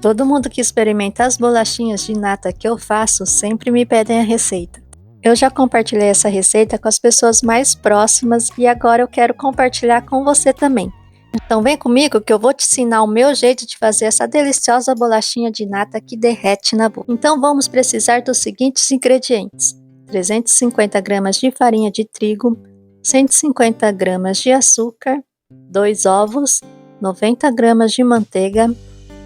Todo mundo que experimenta as bolachinhas de nata que eu faço sempre me pedem a receita. Eu já compartilhei essa receita com as pessoas mais próximas e agora eu quero compartilhar com você também. Então vem comigo que eu vou te ensinar o meu jeito de fazer essa deliciosa bolachinha de nata que derrete na boca. Então vamos precisar dos seguintes ingredientes: 350 gramas de farinha de trigo, 150 gramas de açúcar, 2 ovos, 90 gramas de manteiga,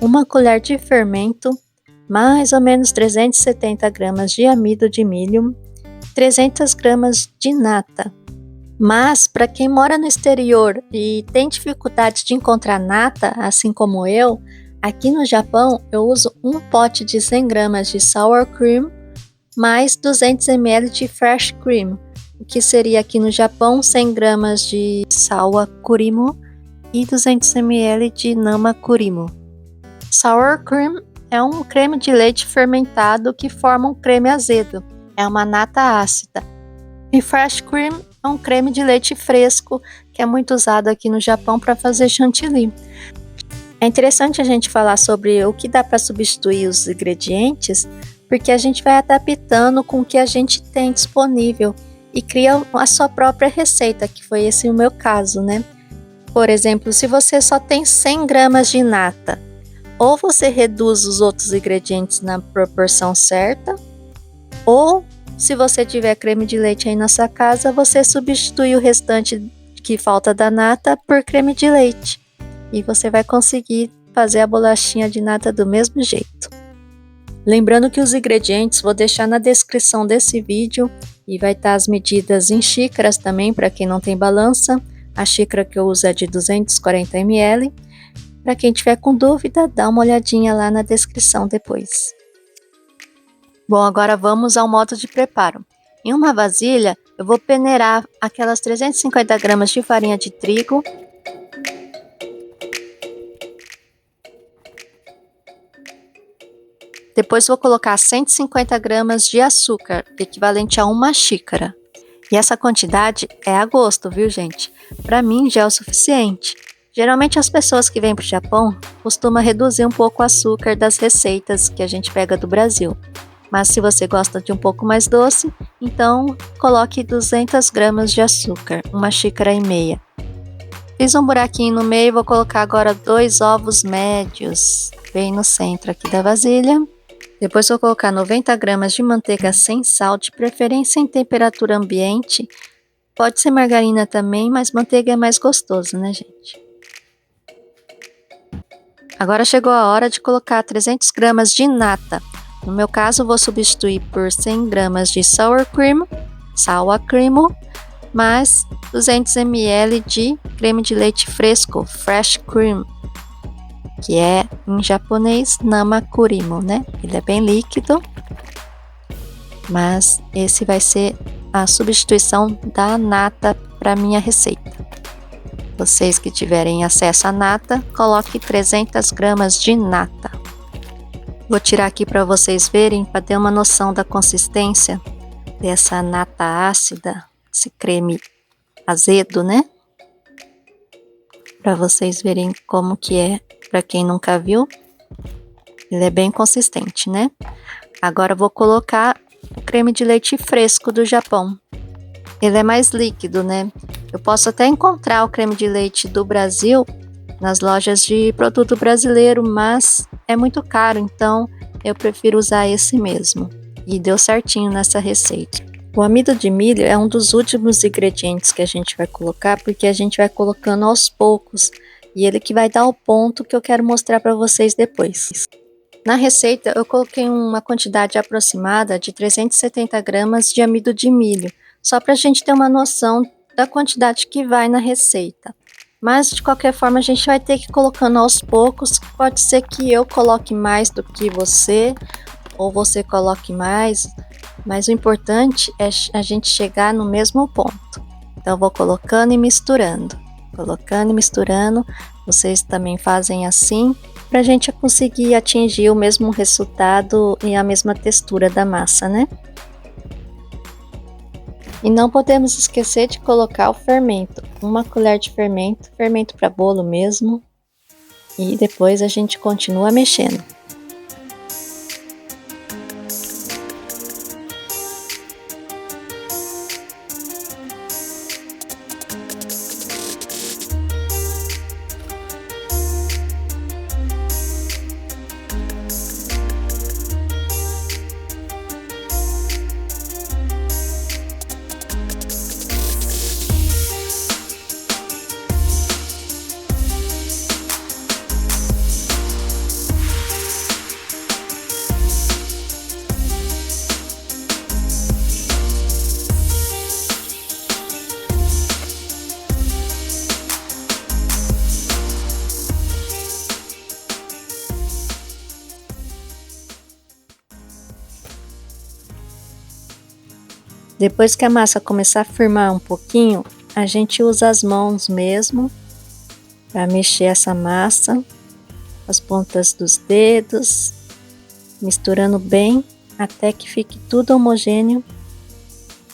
1 colher de fermento, mais ou menos 370 gramas de amido de milho, 300 gramas de nata. Mas para quem mora no exterior e tem dificuldade de encontrar nata, assim como eu, aqui no Japão eu uso um pote de 100 gramas de sour cream mais 200 ml de fresh cream, o que seria aqui no Japão 100 gramas de sour kurimo e 200 ml de nama kurimo. Sour cream é um creme de leite fermentado que forma um creme azedo, é uma nata ácida. E fresh cream é um creme de leite fresco que é muito usado aqui no Japão para fazer chantilly. É interessante a gente falar sobre o que dá para substituir os ingredientes, porque a gente vai adaptando com o que a gente tem disponível e cria a sua própria receita, que foi esse o meu caso, né? Por exemplo, se você só tem 100 gramas de nata, ou você reduz os outros ingredientes na proporção certa, ou se você tiver creme de leite aí na sua casa, você substitui o restante que falta da nata por creme de leite. E você vai conseguir fazer a bolachinha de nata do mesmo jeito. Lembrando que os ingredientes vou deixar na descrição desse vídeo e vai estar as medidas em xícaras também para quem não tem balança. A xícara que eu uso é de 240 ml. Para quem tiver com dúvida, dá uma olhadinha lá na descrição depois. Bom, agora vamos ao modo de preparo. Em uma vasilha, eu vou peneirar aquelas 350 gramas de farinha de trigo. Depois vou colocar 150 gramas de açúcar, equivalente a 1 xícara. E essa quantidade é a gosto, viu, gente? Para mim já é o suficiente. Geralmente as pessoas que vêm para o Japão costumam reduzir um pouco o açúcar das receitas que a gente pega do Brasil. Mas se você gosta de um pouco mais doce, então coloque 200 gramas de açúcar, 1,5 xícaras. Fiz um buraquinho no meio e vou colocar agora 2 ovos médios, bem no centro aqui da vasilha. Depois vou colocar 90 gramas de manteiga sem sal, de preferência em temperatura ambiente. Pode ser margarina também, mas manteiga é mais gostoso, né, gente? Agora chegou a hora de colocar 300 gramas de nata. No meu caso, vou substituir por 100 gramas de sour cream, mais 200 ml de creme de leite fresco, fresh cream, que é em japonês nama kurimo, né? Ele é bem líquido, mas esse vai ser a substituição da nata para minha receita. Vocês que tiverem acesso à nata, coloque 300 gramas de nata. Vou tirar aqui para vocês verem, para ter uma noção da consistência dessa nata ácida, esse creme azedo, né? Para vocês verem como que é, para quem nunca viu. Ele é bem consistente, né? Agora eu vou colocar o creme de leite fresco do Japão. Ele é mais líquido, né? Eu posso até encontrar o creme de leite do Brasil nas lojas de produto brasileiro, mas é muito caro, então eu prefiro usar esse mesmo. E deu certinho nessa receita. O amido de milho é um dos últimos ingredientes que a gente vai colocar, porque a gente vai colocando aos poucos, e ele que vai dar o ponto que eu quero mostrar para vocês depois. Na receita eu coloquei uma quantidade aproximada de 370 gramas de amido de milho, só para a gente ter uma noção da quantidade que vai na receita. Mas de qualquer forma a gente vai ter que ir colocando aos poucos. Pode ser que eu coloque mais do que você, ou você coloque mais, mas o importante é a gente chegar no mesmo ponto. Então eu vou colocando e misturando, vocês também fazem assim, para a gente conseguir atingir o mesmo resultado e a mesma textura da massa, né? E não podemos esquecer de colocar o fermento, 1 colher de fermento para bolo mesmo. E depois a gente continua mexendo. Depois que a massa começar a firmar um pouquinho, a gente usa as mãos mesmo para mexer essa massa, as pontas dos dedos, misturando bem até que fique tudo homogêneo,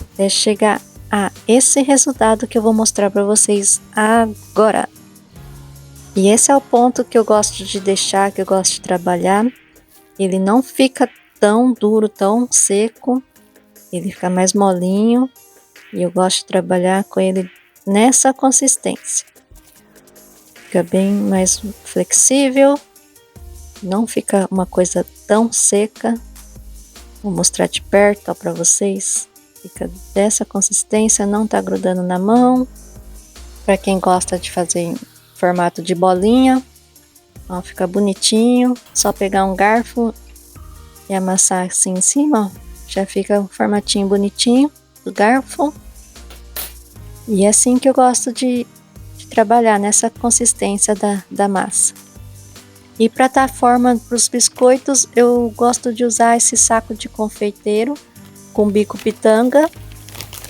até chegar a esse resultado que eu vou mostrar para vocês agora. E esse é o ponto que eu gosto de deixar, que eu gosto de trabalhar. Ele não fica tão duro, tão seco, ele fica mais molinho e eu gosto de trabalhar com ele nessa consistência. Fica bem mais flexível, não fica uma coisa tão seca. Vou mostrar de perto para vocês. Fica dessa consistência, não tá grudando na mão. Para quem gosta de fazer em formato de bolinha, ó, fica bonitinho. Só pegar um garfo e amassar assim em cima, ó, já fica um formatinho bonitinho do garfo. E é assim que eu gosto de trabalhar, nessa consistência da massa. E para dar forma para os biscoitos, eu gosto de usar esse saco de confeiteiro com bico pitanga.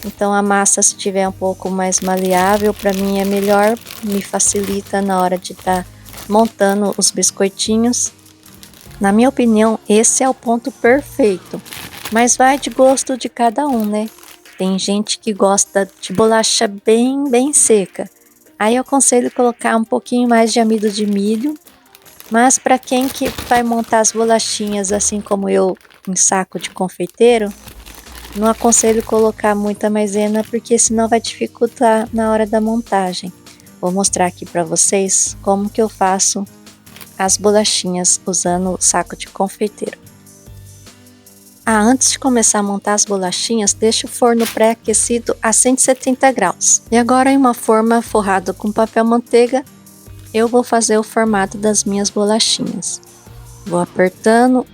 Então a massa, se tiver um pouco mais maleável, para mim é melhor, me facilita na hora de estar montando os biscoitinhos. Na minha opinião, esse é o ponto perfeito, mas vai de gosto de cada um, né? Tem gente que gosta de bolacha bem seca. Aí eu aconselho colocar um pouquinho mais de amido de milho. Mas para quem que vai montar as bolachinhas assim como eu, em saco de confeiteiro, não aconselho colocar muita maisena, porque senão vai dificultar na hora da montagem. Vou mostrar aqui para vocês como que eu faço as bolachinhas usando o saco de confeiteiro. Antes de começar a montar as bolachinhas, deixe o forno pré-aquecido a 170 graus. E agora, em uma forma forrada com papel manteiga, eu vou fazer o formato das minhas bolachinhas. Vou apertando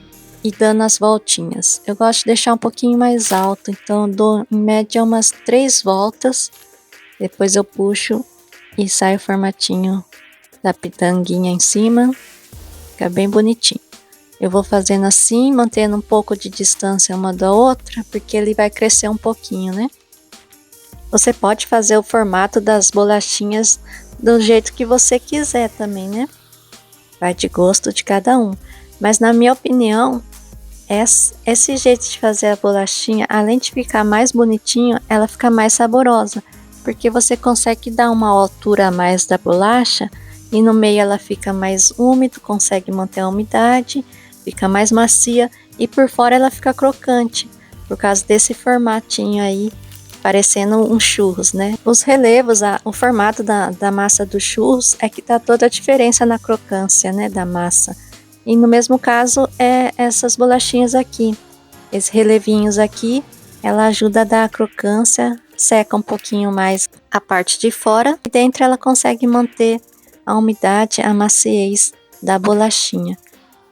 e dando as voltinhas. Eu gosto de deixar um pouquinho mais alto, então eu dou em média umas 3 voltas. Depois eu puxo e sai o formatinho da pitanguinha em cima. Fica bem bonitinho. Eu vou fazendo assim, mantendo um pouco de distância uma da outra, porque ele vai crescer um pouquinho, né? Você pode fazer o formato das bolachinhas do jeito que você quiser também, né? Vai de gosto de cada um. Mas na minha opinião, esse jeito de fazer a bolachinha, além de ficar mais bonitinho, ela fica mais saborosa. Porque você consegue dar uma altura a mais da bolacha e no meio ela fica mais úmido, consegue manter a umidade, fica mais macia e por fora ela fica crocante, por causa desse formatinho aí, parecendo um churros, né? Os relevos, o formato da massa do churros é que dá toda a diferença na crocância, né, da massa. E no mesmo caso é essas bolachinhas aqui, esses relevinhos aqui, ela ajuda a dar a crocância, seca um pouquinho mais a parte de fora e dentro ela consegue manter a umidade, a maciez da bolachinha.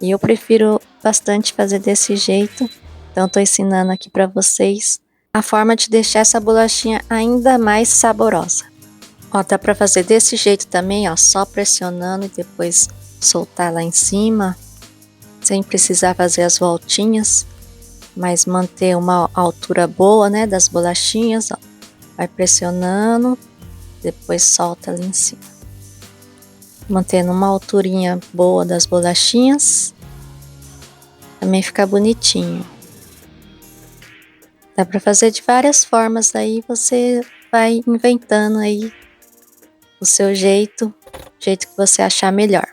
E eu prefiro bastante fazer desse jeito, então estou ensinando aqui para vocês a forma de deixar essa bolachinha ainda mais saborosa. Ó, dá para fazer desse jeito também, ó, só pressionando e depois soltar lá em cima, sem precisar fazer as voltinhas, mas manter uma altura boa, né, das bolachinhas, ó. Vai pressionando, depois solta ali em cima. Mantendo uma alturinha boa das bolachinhas, também fica bonitinho. Dá para fazer de várias formas, aí você vai inventando aí o seu jeito, o jeito que você achar melhor.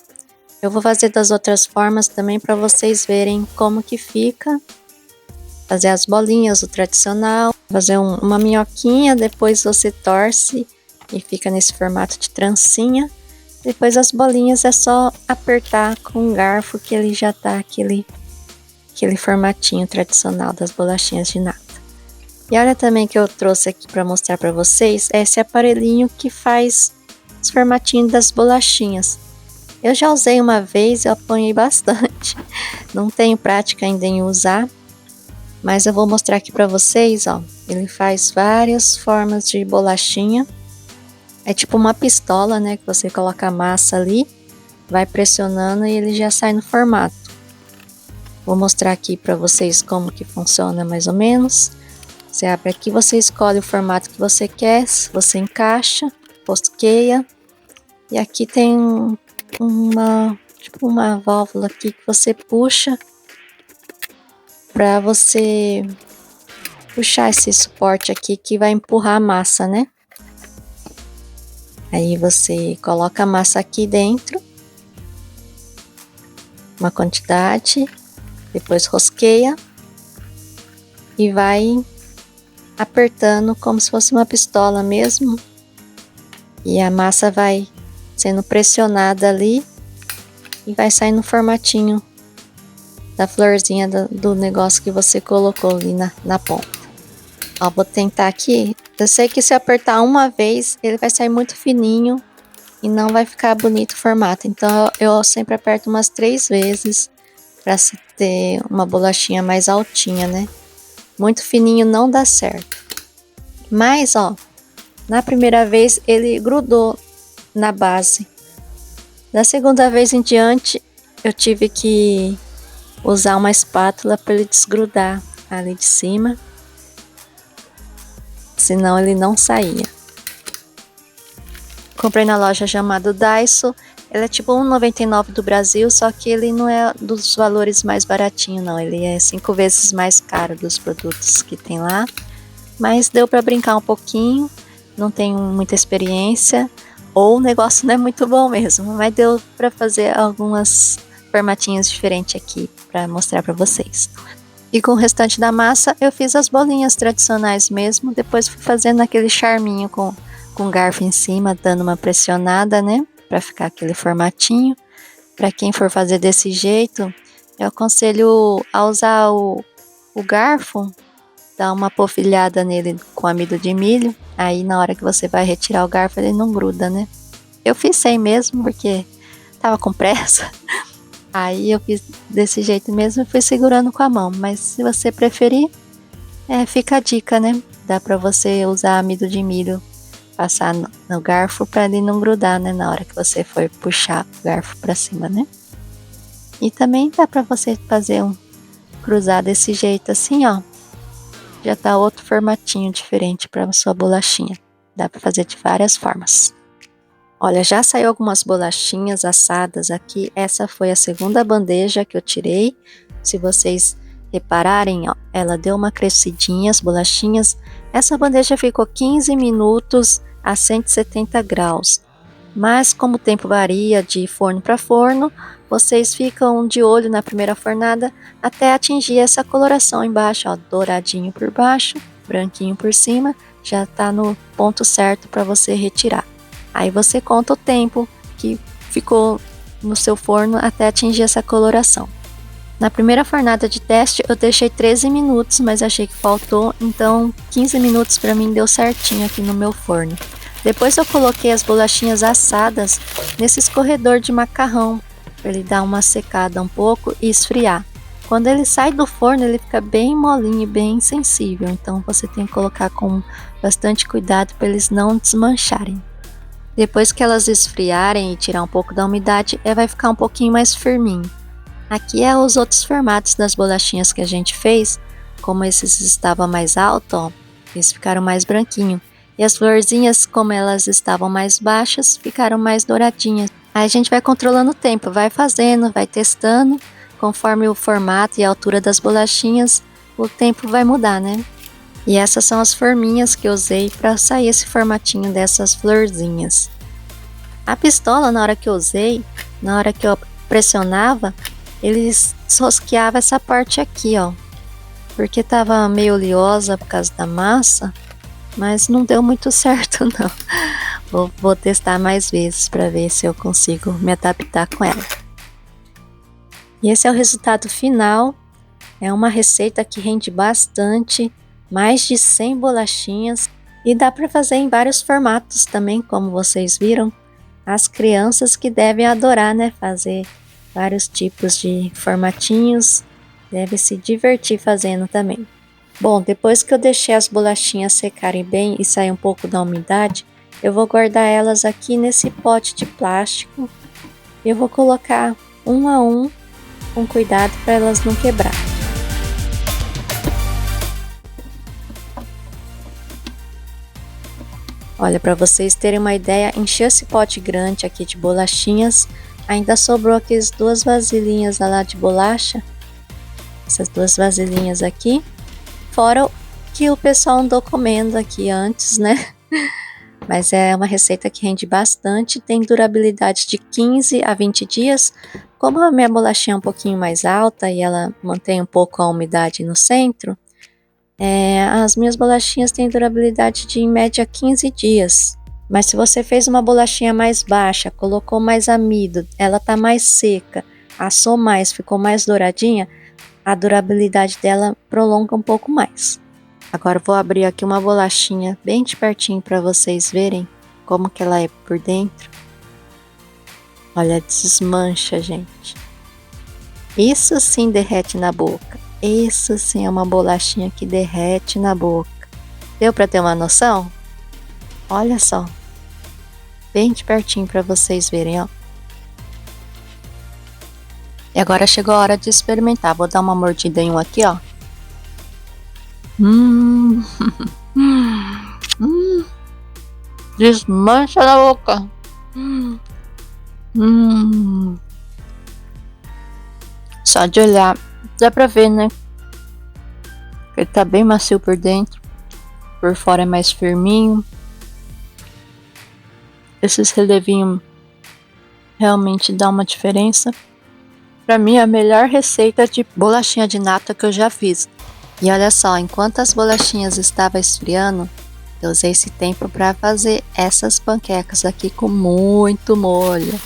Eu vou fazer das outras formas também para vocês verem como que fica. Fazer as bolinhas, o tradicional, fazer uma minhoquinha, depois você torce e fica nesse formato de trancinha. Depois as bolinhas é só apertar com um garfo que ele já tá aquele formatinho tradicional das bolachinhas de nata. E olha também que eu trouxe aqui para mostrar para vocês esse aparelhinho que faz os formatinhos das bolachinhas. Eu já usei uma vez, eu apanhei bastante. Não tenho prática ainda em usar, mas eu vou mostrar aqui para vocês, ó. Ele faz várias formas de bolachinha. É tipo uma pistola, né, que você coloca a massa ali, vai pressionando e ele já sai no formato. Vou mostrar aqui para vocês como que funciona mais ou menos. Você abre aqui, você escolhe o formato que você quer, você encaixa, rosqueia. E aqui tem tipo uma válvula aqui que você puxa para você puxar esse suporte aqui que vai empurrar a massa, né? Aí você coloca a massa aqui dentro, uma quantidade, depois rosqueia e vai apertando como se fosse uma pistola mesmo. E a massa vai sendo pressionada ali e vai sair no formatinho da florzinha do negócio que você colocou ali na ponta. Ó, vou tentar aqui. Eu sei que se apertar uma vez, ele vai sair muito fininho e não vai ficar bonito o formato. Então eu sempre aperto umas 3 vezes para se ter uma bolachinha mais altinha, né? Muito fininho não dá certo. Mas, ó, na primeira vez ele grudou na base. Da segunda vez em diante, eu tive que usar uma espátula para ele desgrudar ali de cima. Senão ele não saía. Comprei na loja chamada Daiso. Ele é tipo R$1,99 do Brasil, só que ele não é dos valores mais baratinho não. Ele é 5 vezes mais caro dos produtos que tem lá. Mas deu para brincar um pouquinho. Não tenho muita experiência. Ou o negócio não é muito bom mesmo. Mas deu para fazer algumas formatinhos diferentes aqui para mostrar para vocês. E com o restante da massa eu fiz as bolinhas tradicionais mesmo. Depois fui fazendo aquele charminho com garfo em cima, dando uma pressionada, né? Para ficar aquele formatinho. Para quem for fazer desse jeito, eu aconselho a usar o garfo, dar uma polvilhada nele com amido de milho. Aí na hora que você vai retirar o garfo ele não gruda, né? Eu fiz sem mesmo porque tava com pressa. Aí eu fiz desse jeito mesmo e fui segurando com a mão. Mas se você preferir, fica a dica, né? Dá pra você usar amido de milho, passar no garfo pra ele não grudar, né? Na hora que você for puxar o garfo pra cima, né? E também dá pra você fazer cruzar desse jeito assim, ó. Já tá outro formatinho diferente pra sua bolachinha. Dá pra fazer de várias formas. Olha, já saiu algumas bolachinhas assadas aqui. Essa foi a segunda bandeja que eu tirei. Se vocês repararem, ó, ela deu uma crescidinha, as bolachinhas. Essa bandeja ficou 15 minutos a 170 graus. Mas como o tempo varia de forno para forno, vocês ficam de olho na primeira fornada até atingir essa coloração embaixo, ó, douradinho por baixo, branquinho por cima. Já tá no ponto certo para você retirar. Aí você conta o tempo que ficou no seu forno até atingir essa coloração. Na primeira fornada de teste eu deixei 13 minutos, mas achei que faltou, então 15 minutos para mim deu certinho aqui no meu forno. Depois eu coloquei as bolachinhas assadas nesse escorredor de macarrão, para ele dar uma secada um pouco e esfriar. Quando ele sai do forno ele fica bem molinho e bem sensível, então você tem que colocar com bastante cuidado para eles não desmancharem. Depois que elas esfriarem e tirar um pouco da umidade, vai ficar um pouquinho mais firminho. Aqui é os outros formatos das bolachinhas que a gente fez. Como esses estavam mais altos, ó, eles ficaram mais branquinhos. E as florzinhas, como elas estavam mais baixas, ficaram mais douradinhas. Aí a gente vai controlando o tempo, vai fazendo, vai testando. Conforme o formato e a altura das bolachinhas, o tempo vai mudar, né? E essas são as forminhas que eu usei para sair esse formatinho dessas florzinhas. A pistola, na hora que eu usei, na hora que eu pressionava, ele rosqueava essa parte aqui, ó. Porque tava meio oleosa por causa da massa, mas não deu muito certo não. Vou testar mais vezes para ver se eu consigo me adaptar com ela. E esse é o resultado final. É uma receita que rende bastante. Mais de 100 bolachinhas e dá para fazer em vários formatos também, como vocês viram. As crianças que devem adorar, né? Fazer vários tipos de formatinhos, deve se divertir fazendo também. Bom, depois que eu deixei as bolachinhas secarem bem e sair um pouco da umidade, eu vou guardar elas aqui nesse pote de plástico. Eu vou colocar um a um com cuidado para elas não quebrar. Olha, para vocês terem uma ideia, enchi esse pote grande aqui de bolachinhas. Ainda sobrou aquelas 2 vasilhinhas lá de bolacha. Essas 2 vasilhinhas aqui. Fora o que o pessoal andou comendo aqui antes, né? Mas é uma receita que rende bastante, tem durabilidade de 15 a 20 dias. Como a minha bolachinha é um pouquinho mais alta e ela mantém um pouco a umidade no centro, as minhas bolachinhas têm durabilidade de em média 15 dias. Mas se você fez uma bolachinha mais baixa, colocou mais amido, ela tá mais seca, assou mais, ficou mais douradinha, a durabilidade dela prolonga um pouco mais. Agora eu vou abrir aqui uma bolachinha bem de pertinho para vocês verem como que ela é por dentro. Olha, desmancha, gente. Isso sim derrete na boca. Isso sim é uma bolachinha que derrete na boca. Deu para ter uma noção? Olha só. Bem de pertinho para vocês verem, ó. E agora chegou a hora de experimentar. Vou dar uma mordida em um aqui, ó. Desmancha na boca. Só de olhar, dá pra ver, né? Ele tá bem macio por dentro. Por fora é mais firminho. Esses relevinhos realmente dão uma diferença. Pra mim é a melhor receita de bolachinha de nata que eu já fiz. E olha só, enquanto as bolachinhas estavam esfriando, eu usei esse tempo para fazer essas panquecas aqui com muito molho.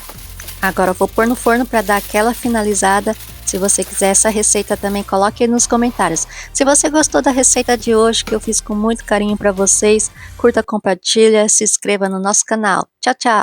Agora eu vou pôr no forno para dar aquela finalizada. Se você quiser essa receita também, coloque aí nos comentários. Se você gostou da receita de hoje, que eu fiz com muito carinho para vocês, curta, compartilha, se inscreva no nosso canal. Tchau, tchau!